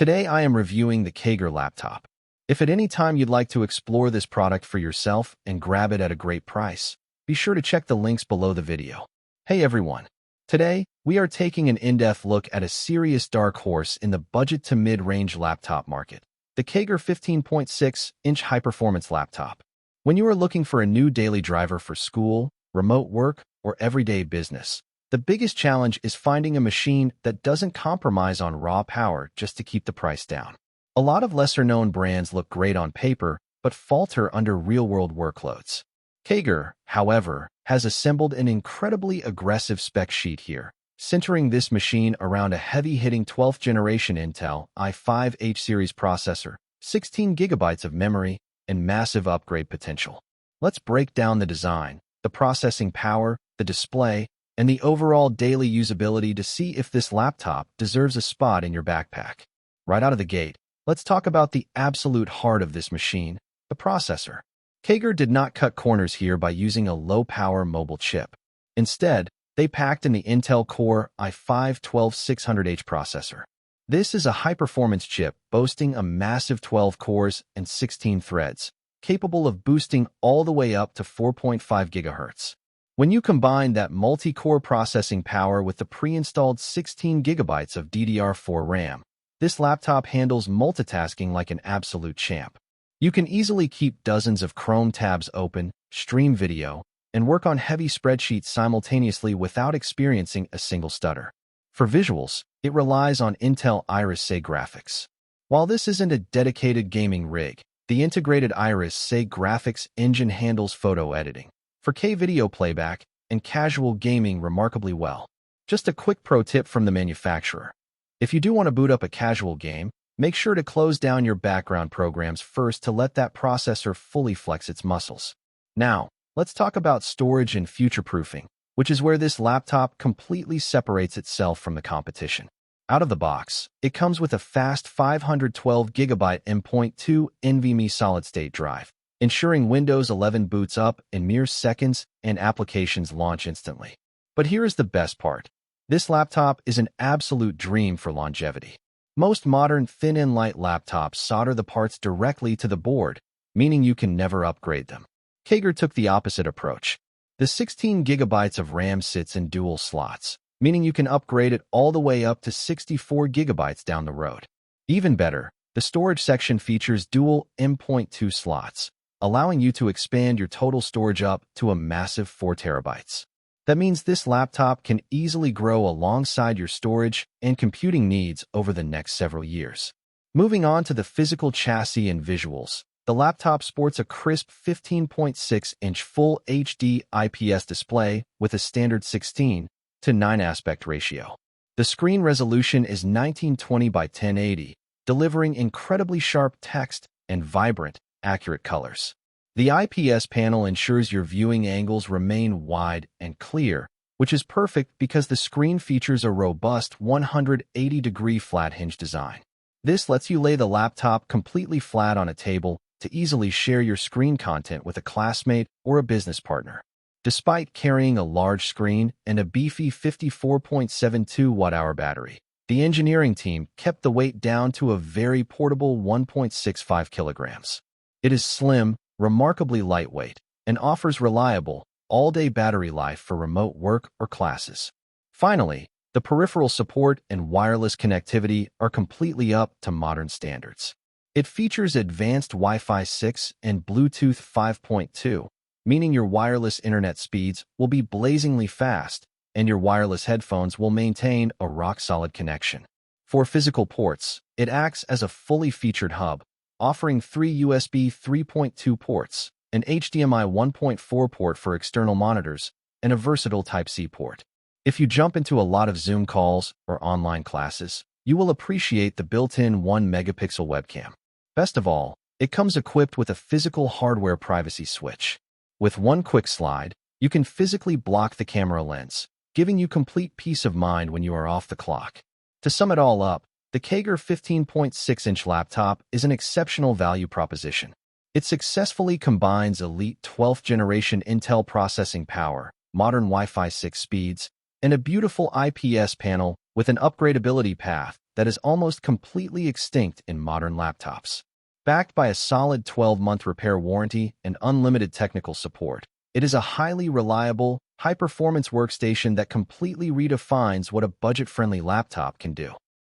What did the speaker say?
Today I am reviewing the KAIGERR laptop. If at any time you'd like to explore this product for yourself and grab it at a great price, be sure to check the links below the video. Hey everyone! Today, we are taking an in-depth look at a serious dark horse in the budget to mid-range laptop market, the KAIGERR 15.6-inch high-performance laptop. When you are looking for a new daily driver for school, remote work, or everyday business, the biggest challenge is finding a machine that doesn't compromise on raw power just to keep the price down. A lot of lesser-known brands look great on paper, but falter under real-world workloads. KAIGERR, however, has assembled an incredibly aggressive spec sheet here, centering this machine around a heavy-hitting 12th generation Intel i5 H-series processor, 16 GB of memory, and massive upgrade potential. Let's break down the design, the processing power, the display, and the overall daily usability to see if this laptop deserves a spot in your backpack. Right out of the gate, let's talk about the absolute heart of this machine, the processor. KAIGERR did not cut corners here by using a low-power mobile chip. Instead, they packed in the Intel Core i5-12600H processor. This is a high-performance chip boasting a massive 12 cores and 16 threads, capable of boosting all the way up to 4.5 GHz. When you combine that multi-core processing power with the pre-installed 16 GB of DDR4 RAM, this laptop handles multitasking like an absolute champ. You can easily keep dozens of Chrome tabs open, stream video, and work on heavy spreadsheets simultaneously without experiencing a single stutter. For visuals, it relies on Intel Iris Xe graphics. While this isn't a dedicated gaming rig, the integrated Iris Xe graphics engine handles photo editing, 4K video playback, and casual gaming remarkably well. Just a quick pro tip from the manufacturer. If you do want to boot up a casual game, make sure to close down your background programs first to let that processor fully flex its muscles. Now, let's talk about storage and future-proofing, which is where this laptop completely separates itself from the competition. Out of the box, it comes with a fast 512 GB M.2 NVMe solid-state drive, ensuring Windows 11 boots up in mere seconds and applications launch instantly. But here is the best part. This laptop is an absolute dream for longevity. Most modern thin and light laptops solder the parts directly to the board, meaning you can never upgrade them. KAIGERR took the opposite approach. The 16 GB of RAM sits in dual slots, meaning you can upgrade it all the way up to 64 GB down the road. Even better, the storage section features dual M.2 slots, allowing you to expand your total storage up to a massive 4 TB. That means this laptop can easily grow alongside your storage and computing needs over the next several years. Moving on to the physical chassis and visuals, the laptop sports a crisp 15.6-inch Full HD IPS display with a standard 16:9 aspect ratio. The screen resolution is 1920 by 1080, delivering incredibly sharp text and vibrant, accurate colors. The IPS panel ensures your viewing angles remain wide and clear, which is perfect because the screen features a robust 180-degree flat hinge design. This lets you lay the laptop completely flat on a table to easily share your screen content with a classmate or a business partner. Despite carrying a large screen and a beefy 54.72 watt-hour battery, the engineering team kept the weight down to a very portable 1.65 kilograms. It is slim, remarkably lightweight, and offers reliable, all-day battery life for remote work or classes. Finally, the peripheral support and wireless connectivity are completely up to modern standards. It features advanced Wi-Fi 6 and Bluetooth 5.2, meaning your wireless internet speeds will be blazingly fast, and your wireless headphones will maintain a rock-solid connection. For physical ports, it acts as a fully featured hub, offering 3 USB 3.2 ports, an HDMI 1.4 port for external monitors, and a versatile Type-C port. If you jump into a lot of Zoom calls or online classes, you will appreciate the built-in 1-megapixel webcam. Best of all, it comes equipped with a physical hardware privacy switch. With one quick slide, you can physically block the camera lens, giving you complete peace of mind when you are off the clock. To sum it all up, the KAIGERR 15.6-inch laptop is an exceptional value proposition. It successfully combines elite 12th generation Intel processing power, modern Wi-Fi 6 speeds, and a beautiful IPS panel with an upgradability path that is almost completely extinct in modern laptops. Backed by a solid 12-month repair warranty and unlimited technical support, it is a highly reliable, high-performance workstation that completely redefines what a budget-friendly laptop can do.